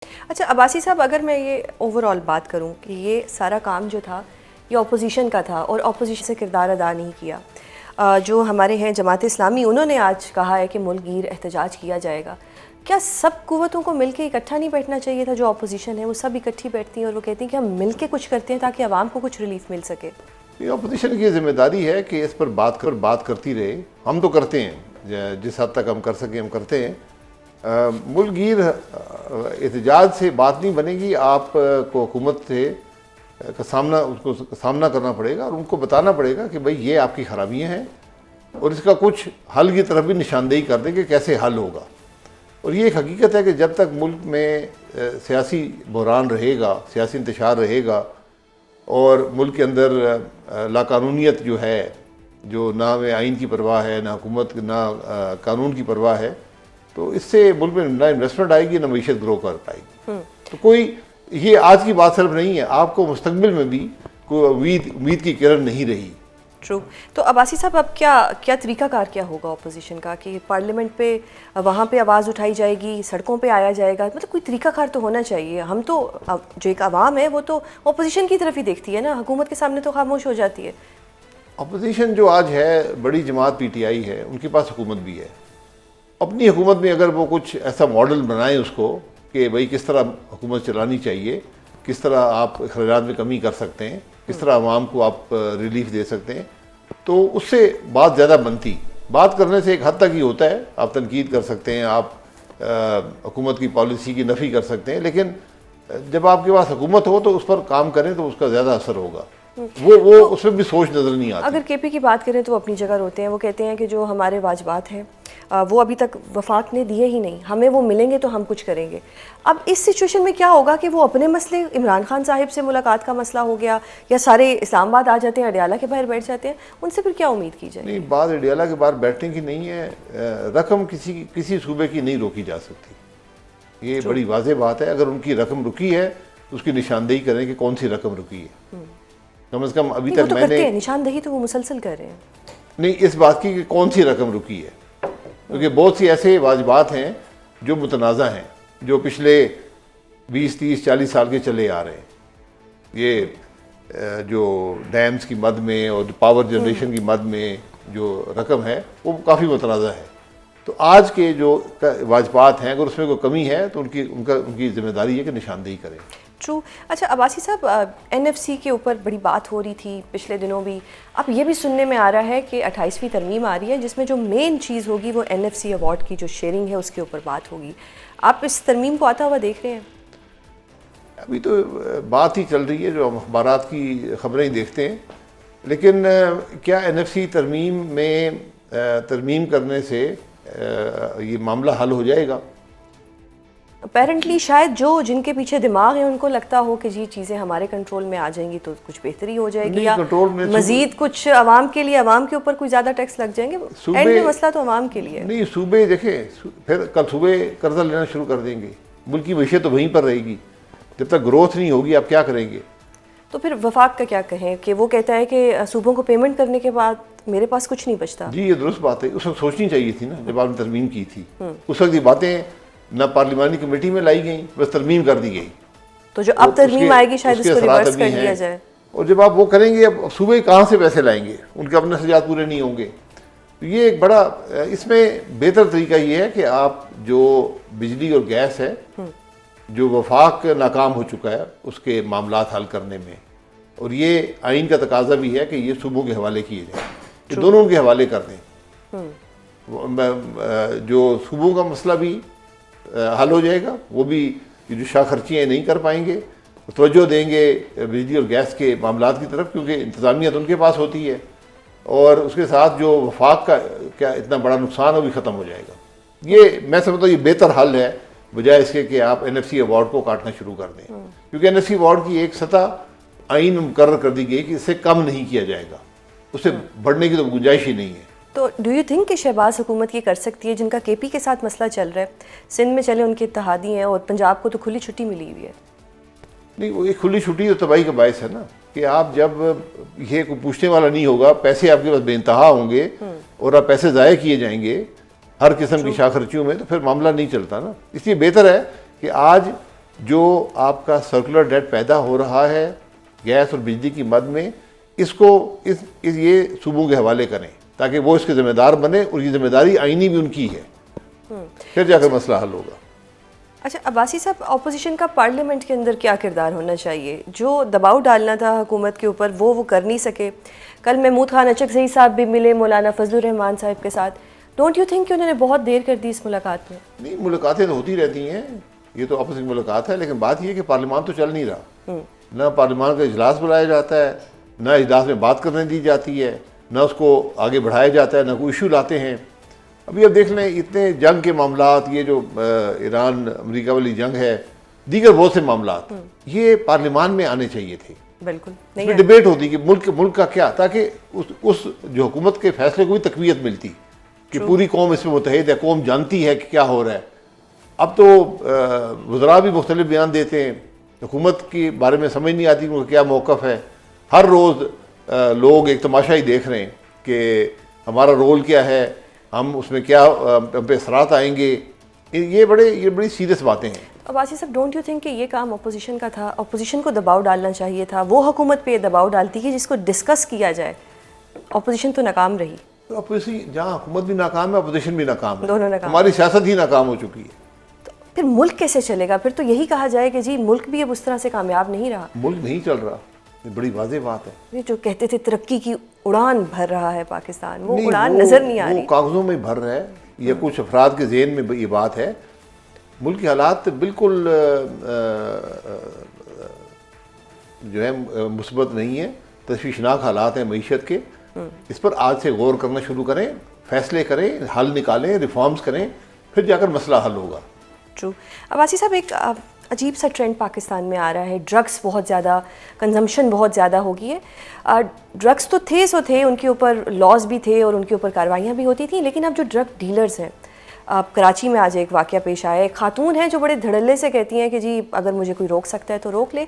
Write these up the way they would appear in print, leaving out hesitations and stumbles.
اچھا عباسی صاحب، اگر میں یہ اوور آل بات کروں کہ یہ سارا کام جو تھا یہ اپوزیشن کا تھا اور اپوزیشن سے کردار ادا نہیں کیا. جو ہمارے ہیں جماعت اسلامی، انہوں نے آج کہا ہے کہ ملک گیر احتجاج کیا جائے گا. کیا سب قوتوں کو مل کے اکٹھا نہیں بیٹھنا چاہیے تھا؟ جو اپوزیشن ہے وہ سب اکٹھی بیٹھتی ہیں اور وہ کہتی ہیں کہ ہم مل کے کچھ کرتے ہیں تاکہ عوام کو کچھ ریلیف مل سکے. یہ اپوزیشن کی ذمہ داری ہے کہ اس پر بات کرتی رہے. ہم تو کرتے ہیں، جس حد تک ہم کر سکیں ہم کرتے ہیں. ملک گیر احتجاج سے بات نہیں بنے گی. آپ کو حکومت سے سامنا کرنا پڑے گا اور ان کو بتانا پڑے گا کہ بھئی یہ آپ کی خرابیاں ہیں اور اس کا کچھ حل کی طرف بھی نشاندہی کر دیں کہ کیسے حل ہوگا. اور یہ ایک حقیقت ہے کہ جب تک ملک میں سیاسی بحران رہے گا، سیاسی انتشار رہے گا اور ملک کے اندر لاقانونیت جو ہے، جو نہ آئین کی پرواہ ہے، نہ حکومت نہ قانون کی پرواہ ہے، تو اس سے ملک میں نہ انویسٹمنٹ آئے گی نہ معیشت گرو کر پائے گی. تو کوئی یہ آج کی بات صرف نہیں ہے، آپ کو مستقبل میں بھی کوئی امید کی کرن نہیں رہی. ٹرو. تو عباسی صاحب، اب کیا طریقہ کار کیا ہوگا اپوزیشن کا کہ پارلیمنٹ پہ وہاں پہ آواز اٹھائی جائے گی، سڑکوں پہ آیا جائے گا؟ مطلب کوئی طریقہ کار تو ہونا چاہیے. ہم تو جو ایک عوام ہے وہ تو اپوزیشن کی طرف ہی دیکھتی ہے نا، حکومت کے سامنے تو خاموش ہو جاتی ہے. اپوزیشن جو آج ہے، بڑی جماعت پی ٹی آئی ہے، ان کے پاس حکومت بھی ہے. اپنی حکومت میں اگر وہ کچھ ایسا ماڈل بنائیں اس کو کہ بھئی کس طرح حکومت چلانی چاہیے، کس طرح آپ اخراجات میں کمی کر سکتے ہیں، کس طرح عوام کو آپ ریلیف دے سکتے ہیں، تو اس سے بات زیادہ بنتی. بات کرنے سے ایک حد تک ہی ہوتا ہے، آپ تنقید کر سکتے ہیں، آپ حکومت کی پالیسی کی نفی کر سکتے ہیں، لیکن جب آپ کے پاس حکومت ہو تو اس پر کام کریں تو اس کا زیادہ اثر ہوگا. وہ اس میں بھی سوچ نظر نہیں آتی. اگر کے پی کی بات کریں تو وہ اپنی جگہ روتے ہیں. وہ کہتے ہیں کہ جو ہمارے واجبات ہیں وہ ابھی تک وفاق نے دیے ہی نہیں، ہمیں وہ ملیں گے تو ہم کچھ کریں گے. اب اس سچویشن میں کیا ہوگا کہ وہ اپنے مسئلے، عمران خان صاحب سے ملاقات کا مسئلہ ہو گیا یا سارے اسلام آباد آ جاتے ہیں، اڈیالہ کے باہر بیٹھ جاتے ہیں، ان سے پھر کیا امید کی جائے؟ نہیں، بات اڈیالہ کے باہر بیٹھنے کی نہیں ہے. رقم کسی صوبے کی نہیں روکی جا سکتی، یہ بڑی واضح بات ہے. اگر ان کی رقم رکی ہے تو اس کی نشاندہی کریں کہ کون سی رقم رکی ہے. کم از کم ابھی تک میں نے نشاندہی تو وہ مسلسل کر رہے ہیں. نہیں، اس بات کی کہ کون سی رقم رکی ہے، کیونکہ بہت سی ایسے واجبات ہیں جو متنازع ہیں، جو پچھلے 20 30 40 سال کے چلے آ رہے ہیں. یہ جو ڈیمز کی مد میں اور پاور جنریشن کی مد میں جو رقم ہے وہ کافی متنازع ہے. تو آج کے جو واجبات ہیں اگر اس میں کوئی کمی ہے تو ان کی ذمہ داری ہے کہ نشاندہی کریں. ٹرو. اچھا عباسی صاحب، این ایف سی کے اوپر بڑی بات ہو رہی تھی پچھلے دنوں بھی. اب یہ بھی سننے میں آ رہا ہے کہ 28ویں ترمیم آ رہی ہے جس میں جو مین چیز ہوگی وہ این ایف سی ایوارڈ کی جو شیئرنگ ہے اس کے اوپر بات ہوگی. آپ اس ترمیم کو آتا ہوا دیکھ رہے ہیں؟ ابھی تو بات ہی چل رہی ہے، جو ہم اخبارات کی خبریں ہی دیکھتے ہیں. لیکن کیا این ایف سی ترمیم میں ترمیم کرنے سے یہ معاملہ حل ہو جائے گا؟ اپیرنٹلی شاید جن کے پیچھے دماغ ہے ان کو لگتا ہو کہ جی چیزیں ہمارے کنٹرول میں آ جائیں گی تو کچھ بہتری ہو جائے گی، یا مزید کچھ عوام کے لیے، عوام کے اوپر کوئی زیادہ ٹیکس لگ جائیں گے. اینڈ میں مسئلہ تو عوام کے لیے نہیں. صوبے دیکھیں، پھر کل صوبے قرضہ لینا شروع کر دیں گے، ملک کی معیشت تو وہیں پر رہے گی. جب تک گروتھ نہیں ہوگی آپ کیا کریں گے؟ تو پھر وفاق کا کیا کہیں کہ وہ کہتا ہے کہ صوبوں کو پیمنٹ کرنے کے بعد میرے پاس کچھ نہیں بچتا. جی یہ درست بات ہے. اس وقت سوچنی چاہیے تھی نا جب آپ نے ترمیم کی تھی. اس وقت یہ باتیں نہ پارلیمانی کمیٹی میں لائی گئیں، بس ترمیم کر دی گئی. تو جو اب ترمیم آئے گی شاید اس کو ریورس کر دیا جائے. اور جب آپ وہ کریں گے، اب صوبے کہاں سے پیسے لائیں گے؟ ان کے اپنے اخراجات پورے نہیں ہوں گے. یہ ایک بڑا، اس میں بہتر طریقہ یہ ہے کہ آپ جو بجلی اور گیس ہے، جو وفاق ناکام ہو چکا ہے اس کے معاملات حل کرنے میں، اور یہ آئین کا تقاضا بھی ہے کہ یہ صوبوں کے حوالے کیے جائیں، کہ دونوں ان کے حوالے کر دیں. جو صوبوں کا مسئلہ بھی حل ہو جائے گا، وہ بھی جو شاہ خرچیاں نہیں کر پائیں گے، توجہ دیں گے بجلی اور گیس کے معاملات کی طرف، کیونکہ انتظامیت ان کے پاس ہوتی ہے. اور اس کے ساتھ جو وفاق کا کیا اتنا بڑا نقصان وہ بھی ختم ہو جائے گا. یہ میں سمجھتا ہوں یہ بہتر حل ہے بجائے اس کے کہ آپ این ایف سی ایوارڈ کو کاٹنا شروع کر دیں. کیونکہ این ایف سی ایوارڈ کی ایک سطح آئین میں مقرر کر دی گئی کہ اس سے کم نہیں کیا جائے گا، اس سے بڑھنے کی تو گنجائش ہی نہیں ہے. تو ڈو یو تھنک کہ شہباز حکومت یہ کر سکتی ہے، جن کا کے پی کے ساتھ مسئلہ چل رہا ہے، سندھ میں چلے ان کے اتحادی ہیں اور پنجاب کو تو کھلی چھٹی ملی ہوئی ہے؟ نہیں، وہ ایک کھلی چھٹی تو تباہی کا باعث ہے نا، کہ آپ جب یہ کوئی پوچھنے والا نہیں ہوگا، پیسے آپ کے پاس بے انتہا ہوں گے اور آپ پیسے ضائع کیے جائیں گے ہر قسم کی شاہ خرچیوں میں، تو پھر معاملہ نہیں چلتا نا. اس لیے بہتر ہے کہ آج جو آپ کا سرکولر ڈیٹ پیدا ہو رہا ہے گیس اور بجلی کی مد میں، اس کو یہ صوبوں کے حوالے کریں تاکہ وہ اس کے ذمہ دار بنے، اور یہ ذمہ داری آئینی بھی ان کی ہے، پھر جا کر مسئلہ حل ہوگا۔ اچھا عباسی صاحب، اپوزیشن کا پارلیمنٹ کے اندر کیا کردار ہونا چاہیے؟ جو دباؤ ڈالنا تھا حکومت کے اوپر وہ کر نہیں سکے۔ کل محمود خان اچکزئی صاحب بھی ملے مولانا فضل الرحمان صاحب کے ساتھ، ڈونٹ یو تھنک کہ انہوں نے بہت دیر کر دی اس ملاقات میں؟ نہیں، ملاقاتیں تو ہوتی رہتی ہیں، یہ تو آپس کی ملاقات ہے، لیکن بات یہ ہے کہ پارلیمان تو چل نہیں رہا، نہ پارلیمان کا اجلاس بلایا جاتا ہے، نہ اجلاس میں بات کرنے دی جاتی ہے، نہ اس کو آگے بڑھایا جاتا ہے، نہ کوئی ایشو لاتے ہیں۔ ابھی اب دیکھ لیں اتنے جنگ کے معاملات، یہ جو ایران امریکہ والی جنگ ہے، دیگر بہت سے معاملات یہ پارلیمان میں آنے چاہیے تھے، بالکل اس میں ڈیبیٹ ہوتی کہ ملک کا کیا، تاکہ اس جو حکومت کے فیصلے کو بھی تقویت ملتی کہ پوری قوم اس میں متحد ہے، قوم جانتی ہے کہ کیا ہو رہا ہے۔ اب تو وزراء بھی مختلف بیان دیتے ہیں، حکومت کے بارے میں سمجھ نہیں آتی ان کا کیا موقف ہے۔ ہر روز لوگ ایک تماشا ہی دیکھ رہے ہیں کہ ہمارا رول کیا ہے، ہم اس میں کیا ہم پہ اثرات آئیں گے۔ یہ بڑی سیریس باتیں ہیں۔ عباسی صاحب، ڈونٹ یو تھنک کہ یہ کام اپوزیشن کا تھا؟ اپوزیشن کو دباؤ ڈالنا چاہیے تھا، وہ حکومت پہ دباؤ ڈالتی ہے جس کو ڈسکس کیا جائے۔ اپوزیشن تو ناکام رہی۔ اپوزیشن جہاں حکومت بھی ناکام ہے، اپوزیشن بھی ناکام ہے، دونوں ناکام۔ ہماری سیاست ہی ناکام ہو چکی ہے۔ تو پھر ملک کیسے چلے گا؟ پھر تو یہی کہا جائے کہ جی ملک بھی اب اس طرح سے کامیاب نہیں رہا۔ ملک نہیں چل رہا، یہ بڑی واضح بات ہے۔ یہ جو کہتے تھے ترقی کی اڑان بھر رہا ہے پاکستان، وہ اڑان نظر نہیں آ رہی۔ وہ کاغذوں میں بھر رہا ہے، یا کچھ افراد کے ذہن میں یہ بات ہے۔ ملک کے حالات بالکل جو ہے مثبت نہیں ہے، تشویشناک حالات ہیں معیشت کے۔ اس پر آج سے غور کرنا شروع کریں، فیصلے کریں، حل نکالیں، ریفارمز کریں، پھر جا کر مسئلہ حل ہوگا۔ ٹرو۔ عباسی صاحب، ایک عجیب سا ٹرینڈ پاکستان میں آ رہا ہے، ڈرگس بہت زیادہ، کنزمپشن بہت زیادہ ہو گئی ہے۔ ڈرگس تو تھے ان کے اوپر لاز بھی تھے اور ان کے اوپر کارروائیاں بھی ہوتی تھیں، لیکن اب جو ڈرگ ڈیلرز ہیں، کراچی میں آج ایک واقعہ پیش آیا ہے، ایک خاتون ہیں جو بڑے دھڑلے سے کہتی ہیں کہ جی اگر مجھے کوئی روک سکتا ہے تو روک لے۔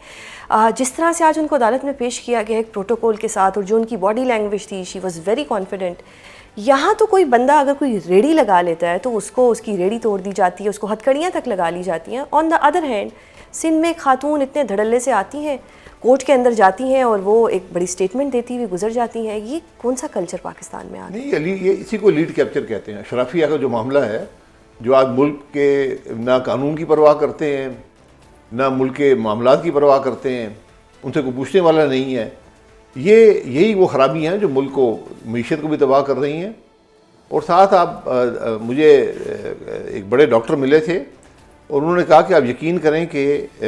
جس طرح سے آج ان کو عدالت میں پیش کیا گیا ایک پروٹوکول کے ساتھ، اور جو ان کی باڈی لینگویج تھی، شی واز ویری کانفیڈنٹ۔ یہاں تو کوئی بندہ اگر کوئی ریڑھی لگا لیتا ہے تو اس کو اس کی ریڑھی توڑ دی جاتی ہے، اس کو ہتھکڑیاں تک لگا لی جاتی ہیں۔ آن دا ادر ہینڈ سندھ میں ایک خاتون اتنے دھڑلے سے آتی ہیں، کورٹ کے اندر جاتی ہیں اور وہ ایک بڑی سٹیٹمنٹ دیتی ہوئی گزر جاتی ہیں۔ یہ کون سا کلچر پاکستان میں آ رہا ہے؟ نہیں، یہ اسی کو لیڈ کیپچر کہتے ہیں۔ اشرافیہ کا جو معاملہ ہے، جو آج ملک کے نہ قانون کی پرواہ کرتے ہیں، نہ ملک کے معاملات کی پرواہ کرتے ہیں، ان سے کوئی پوچھنے والا نہیں ہے، یہی وہ خرابی ہیں جو ملک کو، معیشت کو بھی تباہ کر رہی ہیں۔ اور ساتھ آپ مجھے ایک بڑے ڈاکٹر ملے تھے اور انہوں نے کہا کہ آپ یقین کریں کہ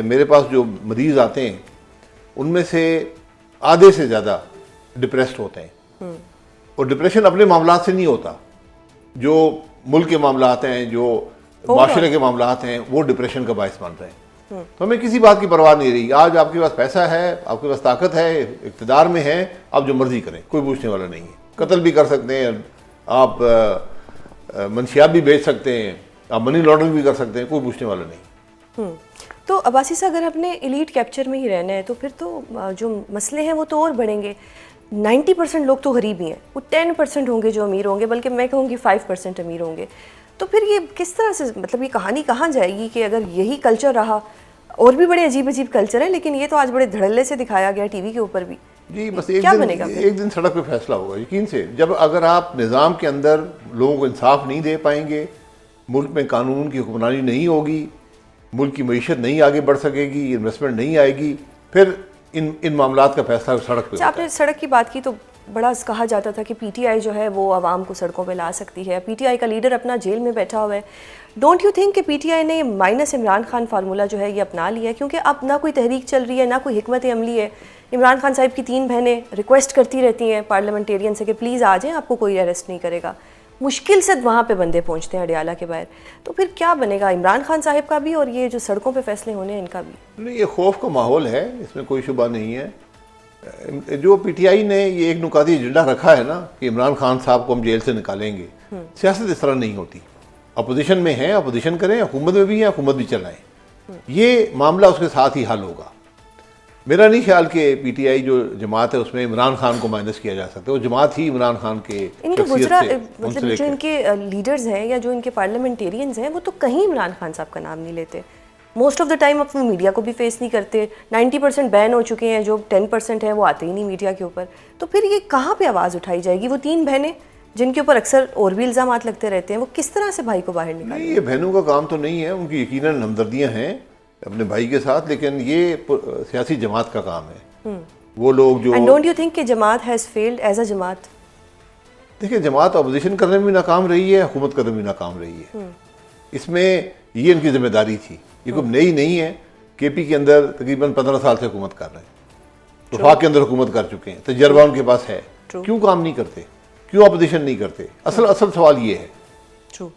میرے پاس جو مریض آتے ہیں ان میں سے آدھے سے زیادہ ڈپریسڈ ہوتے ہیں، اور ڈپریشن اپنے معاملات سے نہیں ہوتا، جو ملک کے معاملات ہیں، جو معاشرے کے معاملات ہیں، وہ ڈپریشن کا باعث بن رہے ہیں۔ تو ہمیں کسی بات کی پرواہ نہیں رہی۔ آج آپ کے پاس پیسہ ہے، آپ کے پاس طاقت ہے، اقتدار میں ہے، آپ جو مرضی کریں، کوئی پوچھنے والا نہیں ہے۔ قتل بھی کر سکتے ہیں آپ، منشیات بھی بیچ سکتے ہیں آپ، منی لانڈرنگ بھی کر سکتے ہیں، کوئی پوچھنے والا نہیں۔ تو عباسی سے اگر اپنے ایلیٹ کیپچر میں ہی رہنا ہے تو پھر تو جو مسئلے ہیں وہ تو اور بڑھیں گے۔ 90% لوگ تو غریب ہی ہیں، وہ 10% ہوں گے جو امیر ہوں گے، بلکہ میں کہوں گی 5% امیر ہوں گے۔ تو پھر یہ کس طرح سے، مطلب یہ کہانی کہاں جائے گی کہ اگر یہی کلچر رہا؟ اور بھی بڑے عجیب کلچر ہیں، لیکن یہ تو آج بڑے دھڑلے سے دکھایا گیا ٹی وی کے اوپر بھی۔ جی بس ایک دن سڑک پہ فیصلہ ہوگا، یقین سے۔ جب اگر آپ نظام کے اندر لوگوں کو انصاف نہیں دے پائیں گے، ملک میں قانون کی حکمرانی نہیں ہوگی، ملک کی معیشت نہیں آگے بڑھ سکے گی، انویسٹمنٹ نہیں آئے گی، پھر ان معاملات کا فیصلہ سڑک پہ ہوتا ہے۔ آپ نے سڑک کی بات کی تو بڑا کہا جاتا تھا کہ پی ٹی آئی جو ہے وہ عوام کو سڑکوں پہ لا سکتی ہے، پی ٹی آئی کا لیڈر اپنا جیل میں بیٹھا ہوا ہے۔ ڈونٹ یو تھنک کہ پی ٹی آئی نے مائنس عمران خان فارمولہ جو ہے یہ اپنا لیا ہے؟ کیونکہ اب نہ کوئی تحریک چل رہی ہے، نہ کوئی حکمت عملی ہے۔ عمران خان صاحب کی 3 بہنیں ریکویسٹ کرتی رہتی ہیں پارلیمنٹیرین سے کہ پلیز آ جائیں، آپ کو کوئی اریسٹ نہیں کرے گا۔ مشکل سے وہاں پہ بندے پہنچتے ہیں اڈیالہ کے باہر۔ تو پھر کیا بنے گا عمران خان صاحب کا بھی اور یہ جو سڑکوں پہ فیصلے ہونے ہیں ان کا بھی؟ نہیں، یہ خوف کا ماحول ہے، اس میں کوئی شبہ نہیں ہے۔ جو پی ٹی آئی نے یہ ایک نکاتی ایجنڈا رکھا ہے نا کہ عمران خان صاحب کو ہم جیل سے نکالیں گے، سیاست اس طرح نہیں ہوتی۔ اپوزیشن میں ہیں، اپوزیشن کریں، حکومت میں بھی ہیں، حکومت بھی چلائیں، یہ معاملہ اس کے ساتھ ہی حل ہوگا۔ میرا نہیں خیال کہ پی ٹی آئی جو جماعت ہے اس میں عمران خان کو مائنس کیا جا سکتا ہے، وہ جماعت ہی عمران خان کے ان کے گزرا، مطلب جو ان کے لیڈرز ہیں یا جو ان کے پارلیمنٹیرینز ہیں وہ تو کہیں عمران خان صاحب کا نام نہیں لیتے۔ موسٹ آف دا ٹائم اب وہ میڈیا کو بھی فیس نہیں کرتے. 90% بین ہو چکے ہیں, جو 10% ہے وہ آتے ہی نہیں میڈیا کے اوپر. تو پھر یہ کہاں پہ آواز اٹھائی جائے گی؟ وہ 3 بہنیں جن کے اوپر اکثر اور بھی الزامات لگتے رہتے ہیں, وہ کس طرح سے بھائی کو باہر نکالیں؟ نہیں, یہ بہنوں کا کام تو نہیں ہے, ان کی یقیناً ہمدردیاں ہیں اپنے بھائی کے ساتھ, لیکن یہ سیاسی جماعت کا کام ہے. وہ لوگ جو اینڈ ڈونٹ یو تھنک کہ جماعت ہیز فیلڈ ایز اے جماعت؟ دیکھیں, جماعت اپوزیشن کرنے میں بھی ناکام رہی ہے, حکومت کرنے میں بھی ناکام رہی ہے. اس میں یہ ان کی ذمہ داری تھی. یہ کوئی نئی نہیں ہے. کے پی کے اندر تقریباً 15 سال سے حکومت کر رہے ہیں, وفاق کے اندر حکومت کر چکے ہیں, تجربہ ان کے پاس ہے. کیوں کام نہیں کرتے؟ کیوں اپوزیشن نہیں کرتے؟ اصل سوال یہ ہے. ٹرو.